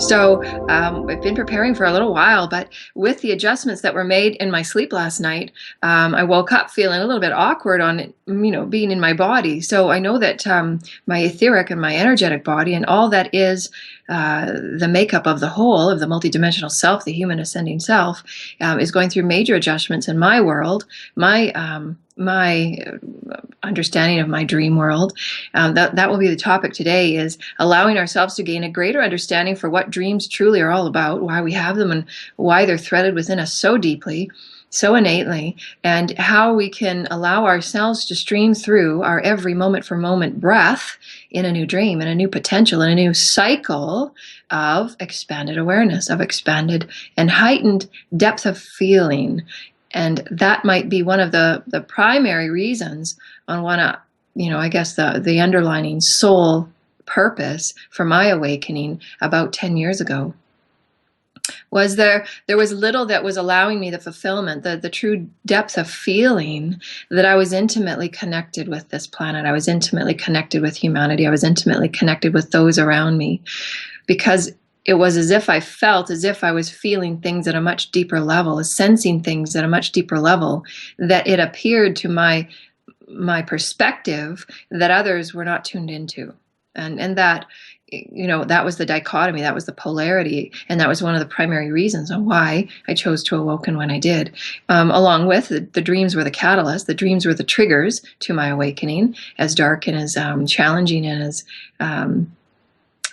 So I've been preparing for a little while, but with the adjustments that were made in my sleep last night, I woke up feeling a little bit awkward on it, being in my body. So I know that my etheric and my energetic body and all that is the makeup of the whole, of the multidimensional self, the human ascending self, is going through major adjustments in my world, my understanding of my dream world. That will be the topic today, is allowing ourselves to gain a greater understanding for what dreams truly are all about, why we have them, and why they're threaded within us so deeply, so innately, and how we can allow ourselves to stream through our every moment for moment breath in a new dream and a new potential and a new cycle of expanded awareness, of expanded and heightened depth of feeling. And that might be one of the primary reasons on I guess the underlining soul purpose for my awakening about 10 years ago. Was there was little that was allowing me the fulfillment, the true depth of feeling that I was intimately connected with this planet. I was intimately connected with humanity. I was intimately connected with those around me, because it was as if I felt as if I was feeling things at a much deeper level, sensing things at a much deeper level, that it appeared to my perspective that others were not tuned into. And that, that was the dichotomy, that was the polarity, and that was one of the primary reasons on why I chose to awaken when I did. Along with the dreams were the catalyst, the dreams were the triggers to my awakening, as dark and as challenging and as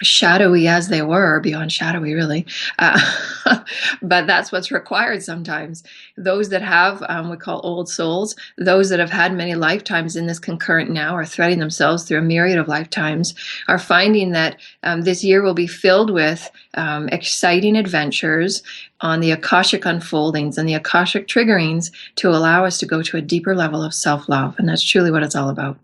shadowy as they were, beyond shadowy really, but that's what's required sometimes. Those that have, we call old souls, those that have had many lifetimes in this concurrent now, are threading themselves through a myriad of lifetimes, are finding that this year will be filled with exciting adventures on the Akashic unfoldings and the Akashic triggerings to allow us to go to a deeper level of self-love. And that's truly what it's all about.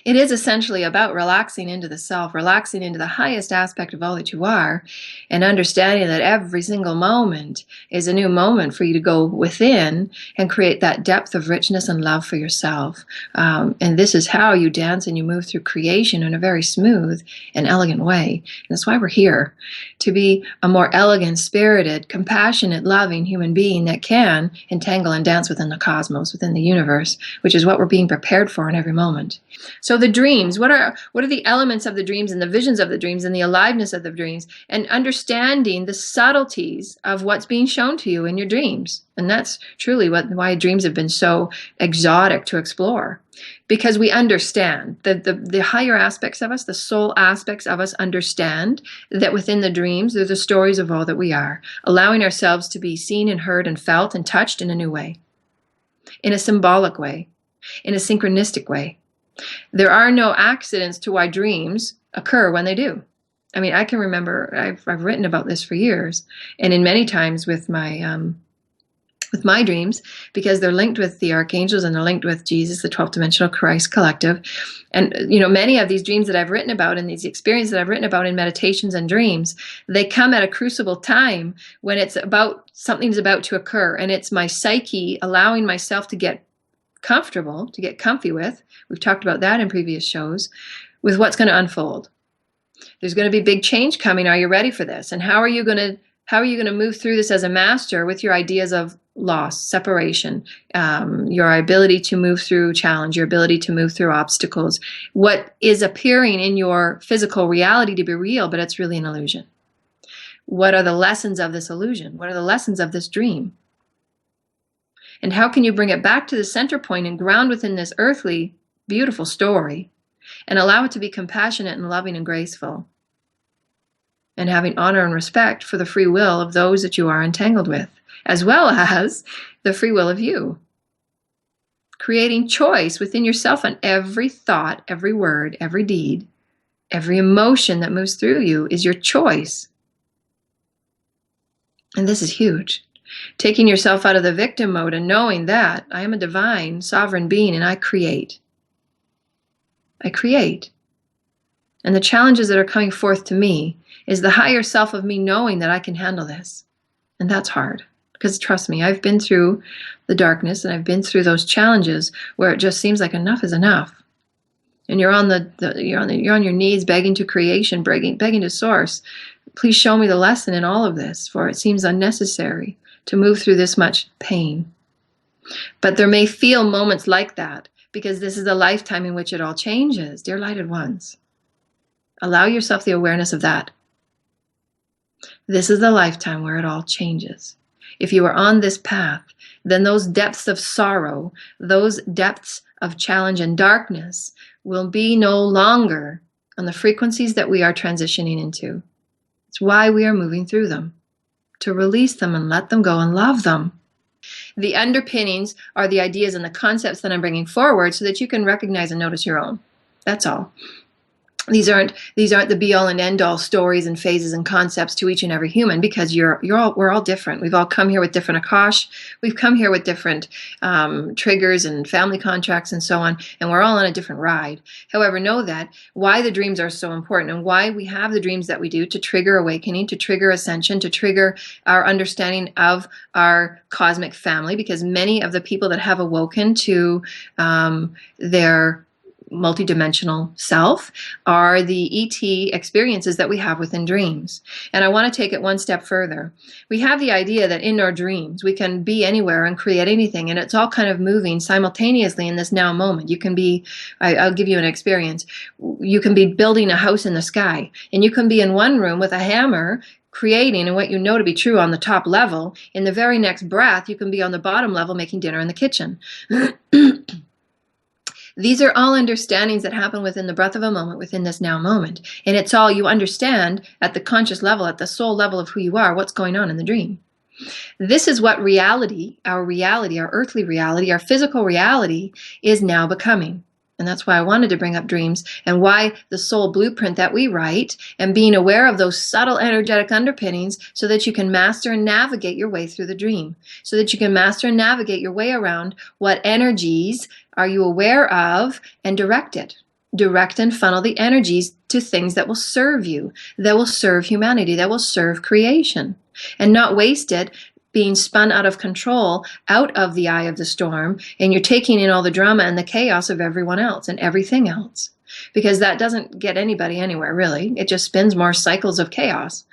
It is essentially about relaxing into the self, relaxing into the highest aspect of all that you are, and understanding that every single moment is a new moment for you to go within and create that depth of richness and love for yourself. And this is how you dance and you move through creation in a very smooth and elegant way. And that's why we're here, to be a more elegant, spirited, compassionate, loving human being that can entangle and dance within the cosmos, within the universe, which is what we're being prepared for in every moment. So the dreams, what are the elements of the dreams and the visions of the dreams and the aliveness of the dreams, and understanding the subtleties of what's being shown to you in your dreams. And that's truly why dreams have been so exotic to explore, because we understand that the higher aspects of us, the soul aspects of us, understand that within the dreams are the stories of all that we are, allowing ourselves to be seen and heard and felt and touched in a new way, in a symbolic way, in a synchronistic way. There are no accidents to why dreams occur when they do. I mean, I can remember, I've written about this for years, and in many times with my dreams, because they're linked with the archangels and they're linked with Jesus, the 12th dimensional Christ collective. And, many of these dreams that I've written about and these experiences that I've written about in meditations and dreams, they come at a crucible time when something's about to occur, and it's my psyche allowing myself to get comfortable, to get comfy with. We've talked about that in previous shows, with what's going to unfold. There's going to be big change coming. Are you ready for this? And how are you going to move through this as a master with your ideas of loss, separation, your ability to move through challenge, your ability to move through obstacles, what is appearing in your physical reality to be real, but it's really an illusion. What are the lessons of this illusion? What are the lessons of this dream? And how can you bring it back to the center point and ground within this earthly, beautiful story and allow it to be compassionate and loving and graceful, and having honor and respect for the free will of those that you are entangled with, as well as the free will of you. Creating choice within yourself on every thought, every word, every deed, every emotion that moves through you is your choice. And this is huge. Taking yourself out of the victim mode and knowing that I am a divine, sovereign being and I create. I create. And the challenges that are coming forth to me is the higher self of me knowing that I can handle this. And that's hard, because trust me, I've been through the darkness and I've been through those challenges where it just seems like enough is enough. and you're on you're on your knees begging to creation, begging to source, please show me the lesson in all of this, for it seems unnecessary to move through this much pain. But there may feel moments like that because this is a lifetime in which it all changes. Dear lighted ones, allow yourself the awareness of that. This is the lifetime where it all changes. If you are on this path, then those depths of sorrow, those depths of challenge and darkness will be no longer on the frequencies that we are transitioning into. It's why we are moving through them, to release them and let them go and love them. The underpinnings are the ideas and the concepts that I'm bringing forward so that you can recognize and notice your own. That's all. These aren't the be-all and end-all stories and phases and concepts to each and every human, because we're all different. We've all come here with different akash. We've come here with different triggers and family contracts and so on, and we're all on a different ride. However, know that why the dreams are so important and why we have the dreams that we do to trigger awakening, to trigger ascension, to trigger our understanding of our cosmic family, because many of the people that have awoken to their multidimensional self are the ET experiences that we have within dreams. And I want to take it one step further. We have the idea that in our dreams we can be anywhere and create anything, and it's all kind of moving simultaneously in this now moment. You can be, I'll give you an experience. You can be building a house in the sky, and you can be in one room with a hammer creating and what you know to be true on the top level. In the very next breath, you can be on the bottom level making dinner in the kitchen. These are all understandings that happen within the breath of a moment, within this now moment. And it's all you understand at the conscious level, at the soul level of who you are, what's going on in the dream. This is what reality, our earthly reality, our physical reality is now becoming. And that's why I wanted to bring up dreams and why the soul blueprint that we write and being aware of those subtle energetic underpinnings so that you can master and navigate your way through the dream, so that you can master and navigate your way around what energies are you aware of and direct it. Direct and funnel the energies to things that will serve you, that will serve humanity, that will serve creation, and not waste it being spun out of control, out of the eye of the storm, and you're taking in all the drama and the chaos of everyone else and everything else. Because that doesn't get anybody anywhere, really. It just spins more cycles of chaos.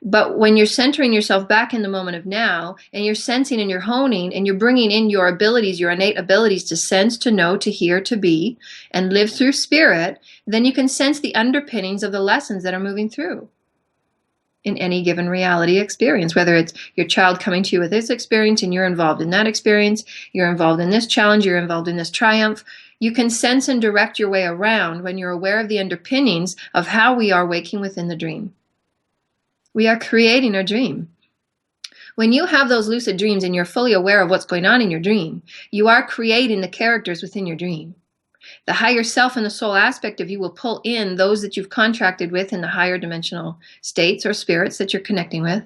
But when you're centering yourself back in the moment of now, and you're sensing and you're honing, and you're bringing in your abilities, your innate abilities to sense, to know, to hear, to be, and live through spirit, then you can sense the underpinnings of the lessons that are moving through in any given reality experience, whether it's your child coming to you with this experience and you're involved in that experience, you're involved in this challenge, you're involved in this triumph. You can sense and direct your way around when you're aware of the underpinnings of how we are waking within the dream. We are creating our dream. When you have those lucid dreams and you're fully aware of what's going on in your dream, you are creating the characters within your dream. The higher self and the soul aspect of you will pull in those that you've contracted with in the higher dimensional states or spirits that you're connecting with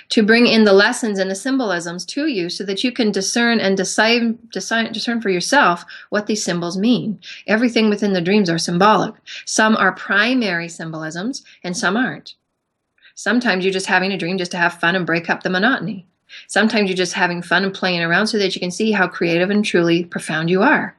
to bring in the lessons and the symbolisms to you so that you can discern and discern for yourself what these symbols mean. Everything within the dreams are symbolic. Some are primary symbolisms and some aren't. Sometimes you're just having a dream just to have fun and break up the monotony. Sometimes you're just having fun and playing around so that you can see how creative and truly profound you are.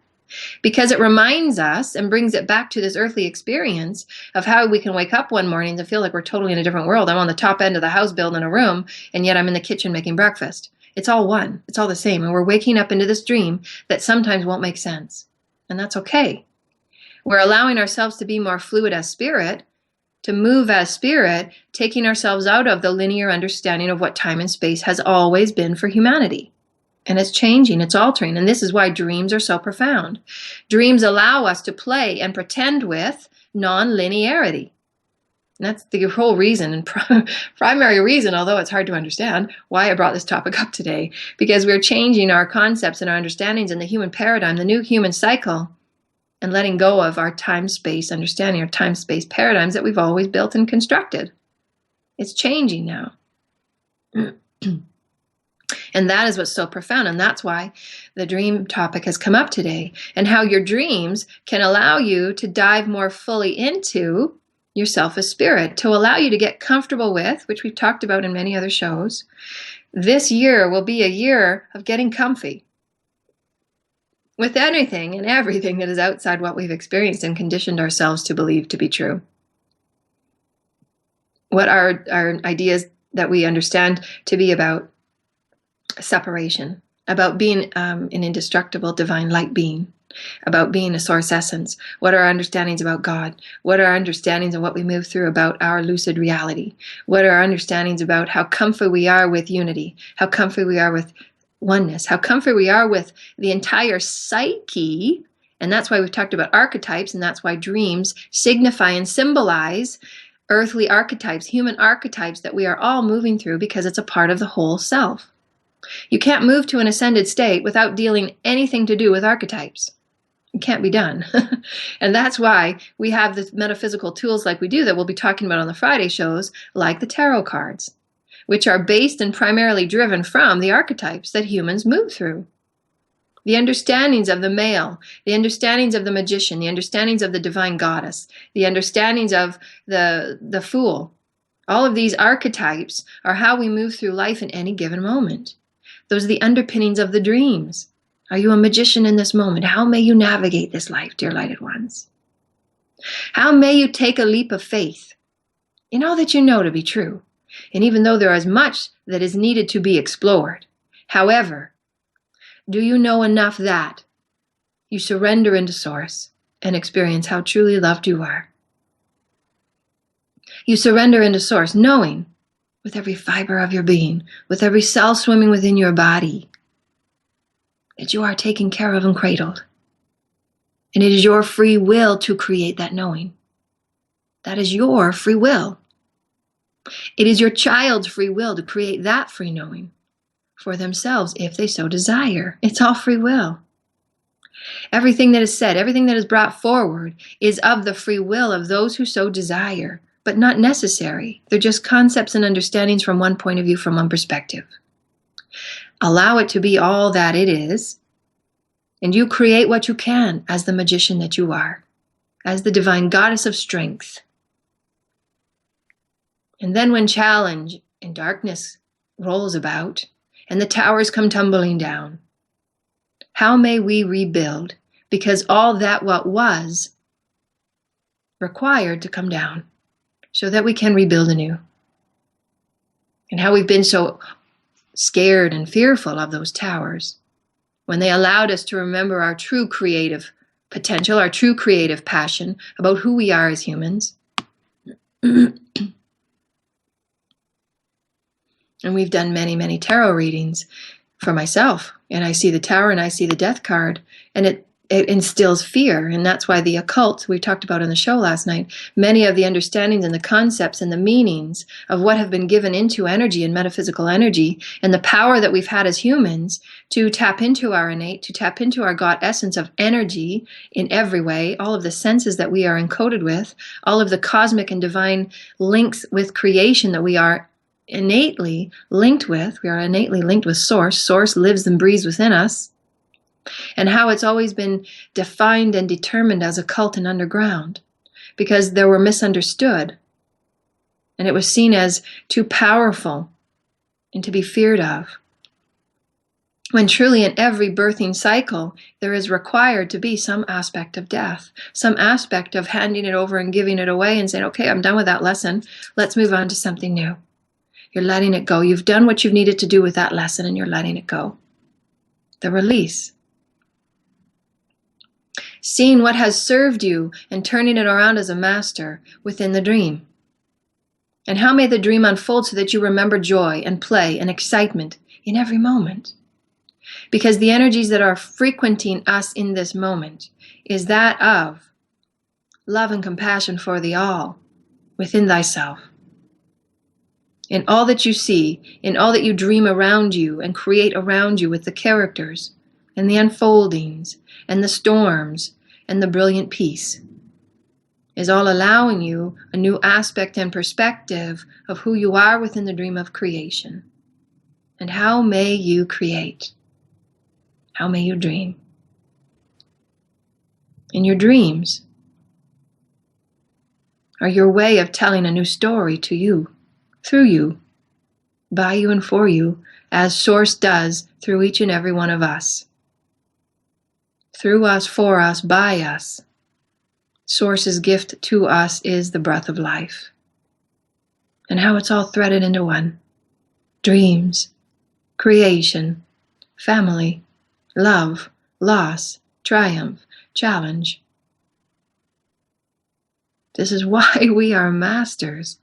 Because it reminds us and brings it back to this earthly experience of how we can wake up one morning and feel like we're totally in a different world. I'm on the top end of the house building a room, and yet I'm in the kitchen making breakfast. It's all one. It's all the same. And we're waking up into this dream that sometimes won't make sense. And that's okay. We're allowing ourselves to be more fluid as spirit, to move as spirit, taking ourselves out of the linear understanding of what time and space has always been for humanity. And it's changing, it's altering, and this is why dreams are so profound. Dreams allow us to play and pretend with non-linearity. And that's the whole reason and primary reason, although it's hard to understand, why I brought this topic up today. Because we're changing our concepts and our understandings in the human paradigm, the new human cycle, and letting go of our time-space understanding, our time-space paradigms that we've always built and constructed. It's changing now. And that is what's so profound. And that's why the dream topic has come up today, and how your dreams can allow you to dive more fully into yourself as spirit, to allow you to get comfortable with, which we've talked about in many other shows. This year will be a year of getting comfy. with anything and everything that is outside what we've experienced and conditioned ourselves to believe to be true. What are our ideas that we understand to be about separation, about being an indestructible divine light being, about being a source essence? What are our understandings about God? What are our understandings of what we move through about our lucid reality? What are our understandings about how comfy we are with unity, how comfy we are with oneness, how comfy we are with the entire psyche? And that's why we've talked about archetypes, and that's why dreams signify and symbolize earthly archetypes, human archetypes that we are all moving through, because it's a part of the whole self. You can't move to an ascended state without dealing anything to do with archetypes. It can't be done. And that's why we have the metaphysical tools like we do that we'll be talking about on the Friday shows, like the tarot cards, which are based and primarily driven from the archetypes that humans move through. The understandings of the male, the understandings of the magician, the understandings of the divine goddess, the understandings of the fool. All of these archetypes are how we move through life in any given moment. Those are the underpinnings of the dreams. Are you a magician in this moment? How may you navigate this life, dear lighted ones? How may you take a leap of faith in all that you know to be true? And even though there is much that is needed to be explored, however, do you know enough that you surrender into Source and experience how truly loved you are? You surrender into Source, knowing with every fiber of your being, with every cell swimming within your body, that you are taken care of and cradled. And it is your free will to create that knowing. That is your free will. It is your child's free will to create that free knowing for themselves if they so desire. It's all free will. Everything that is said, everything that is brought forward is of the free will of those who so desire, but not necessary. They're just concepts and understandings from one point of view, from one perspective. Allow it to be all that it is, and you create what you can as the magician that you are, as the divine goddess of strength. And then when challenge and darkness rolls about, and the towers come tumbling down, how may we rebuild? Because all that what was required to come down, so that we can rebuild anew. And how we've been so scared and fearful of those towers, when they allowed us to remember our true creative potential, our true creative passion about who we are as humans. And we've done many, many tarot readings for myself. And I see the tower and I see the death card, and it instills fear. And that's why the occult, we talked about in the show last night, many of the understandings and the concepts and the meanings of what have been given into energy and metaphysical energy, and the power that we've had as humans to tap into our innate, to tap into our God essence of energy in every way, all of the senses that we are encoded with, all of the cosmic and divine links with creation that we are innately linked with. We are innately linked with Source. Source lives and breathes within us. And how it's always been defined and determined as occult and underground, because they were misunderstood. And it was seen as too powerful and to be feared of. When truly in every birthing cycle, there is required to be some aspect of death, some aspect of handing it over and giving it away and saying, okay, I'm done with that lesson. Let's move on to something new. You're letting it go. You've done what you've needed to do with that lesson, and you're letting it go. The release. Seeing what has served you and turning it around as a master within the dream. And how may the dream unfold so that you remember joy and play and excitement in every moment? Because the energies that are frequenting us in this moment is that of love and compassion for the all within thyself. In all that you see, in all that you dream around you and create around you with the characters and the unfoldings and the storms and the brilliant peace, is all allowing you a new aspect and perspective of who you are within the dream of creation. And how may you create? How may you dream? In your dreams are your way of telling a new story to you, through you, by you and for you, as Source does through each and every one of us. through us, for us, by us. Source's gift to us is the breath of life. And how it's all threaded into one. Dreams, creation, family, love, loss, triumph, challenge. This is why we are masters.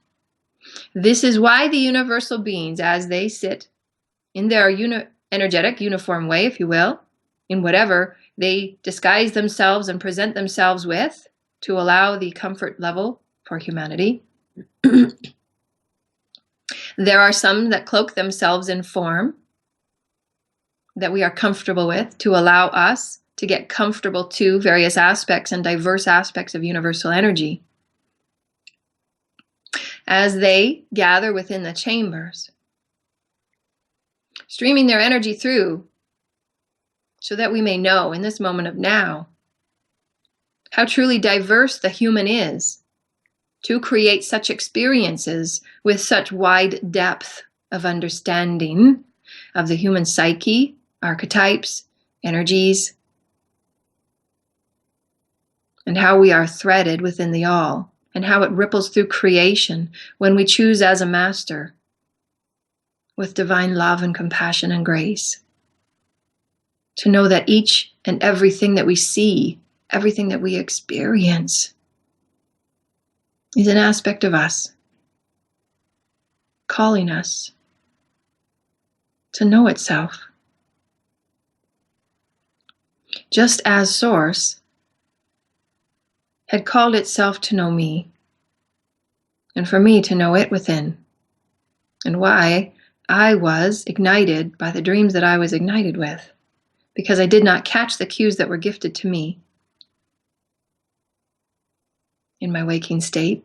This is why the universal beings, as they sit in their energetic, uniform way, if you will, in whatever they disguise themselves and present themselves with to allow the comfort level for humanity. There are some that cloak themselves in form that we are comfortable with to allow us to get comfortable to various aspects and diverse aspects of universal energy. As they gather within the chambers, streaming their energy through so that we may know in this moment of now how truly diverse the human is to create such experiences with such wide depth of understanding of the human psyche, archetypes, energies, and how we are threaded within the all, and how it ripples through creation when we choose as a master with divine love and compassion and grace. To know that each and everything that we see, everything that we experience, is an aspect of us, calling us to know itself. Just as Source had called itself to know me, and for me to know it within, and why I was ignited by the dreams that I was ignited with, because I did not catch the cues that were gifted to me in my waking state.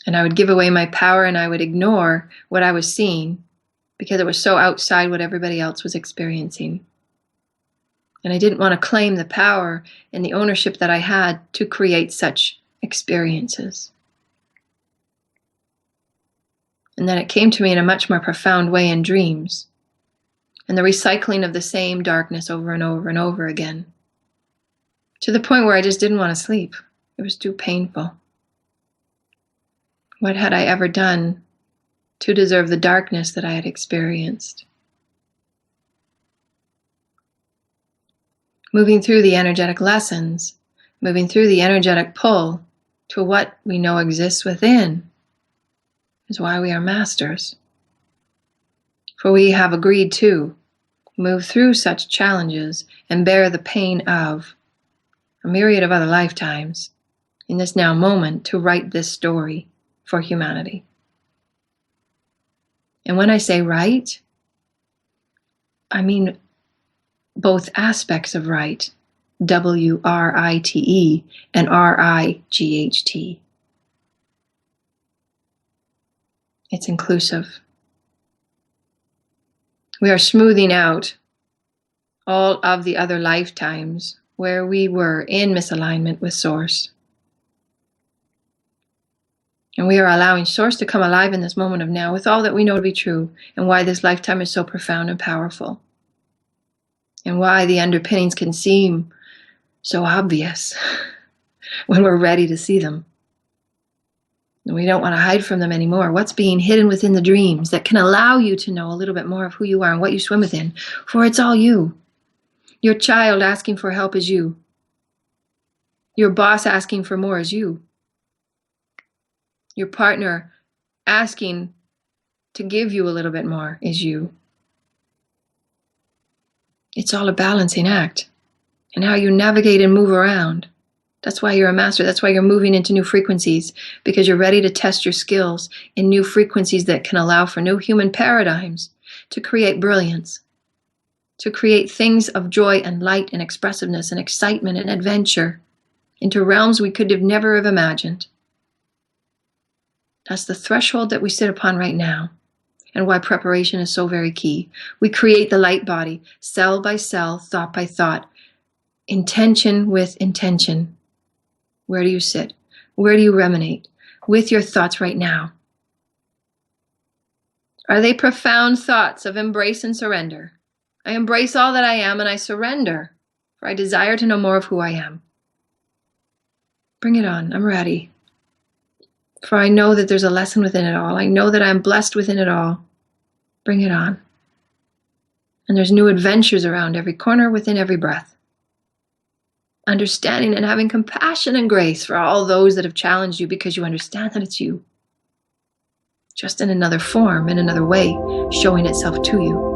And I would give away my power and I would ignore what I was seeing because it was so outside what everybody else was experiencing. And I didn't want to claim the power and the ownership that I had to create such experiences. And then it came to me in a much more profound way in dreams, and the recycling of the same darkness over and over and over again, to the point where I just didn't want to sleep. It was too painful. What had I ever done to deserve the darkness that I had experienced? Moving through the energetic lessons, moving through the energetic pull to what we know exists within, is why we are masters. For we have agreed to move through such challenges and bear the pain of a myriad of other lifetimes in this now moment to write this story for humanity. And when I say write, I mean both aspects of right, W-R-I-T-E and R-I-G-H-T. It's inclusive. We are smoothing out all of the other lifetimes where we were in misalignment with Source. And we are allowing Source to come alive in this moment of now with all that we know to be true, and why this lifetime is so profound and powerful, and why the underpinnings can seem so obvious when we're ready to see them. And we don't want to hide from them anymore. What's being hidden within the dreams that can allow you to know a little bit more of who you are and what you swim within, for it's all you. Your child asking for help is you. Your boss asking for more is you. Your partner asking to give you a little bit more is you. It's all a balancing act, and how you navigate and move around. That's why you're a master. That's why you're moving into new frequencies, because you're ready to test your skills in new frequencies that can allow for new human paradigms to create brilliance, to create things of joy and light and expressiveness and excitement and adventure into realms we could have never have imagined. That's the threshold that we sit upon right now, and why preparation is so very key. We create the light body, cell by cell, thought by thought, intention with intention. Where do you sit? Where do you ruminate with your thoughts right now? Are they profound thoughts of embrace and surrender? I embrace all that I am and I surrender, for I desire to know more of who I am. Bring it on. I'm ready. For I know that there's a lesson within it all. I know that I'm blessed within it all. Bring it on. And there's new adventures around every corner, within every breath. Understanding and having compassion and grace for all those that have challenged you, because you understand that it's you. Just in another form, in another way, showing itself to you.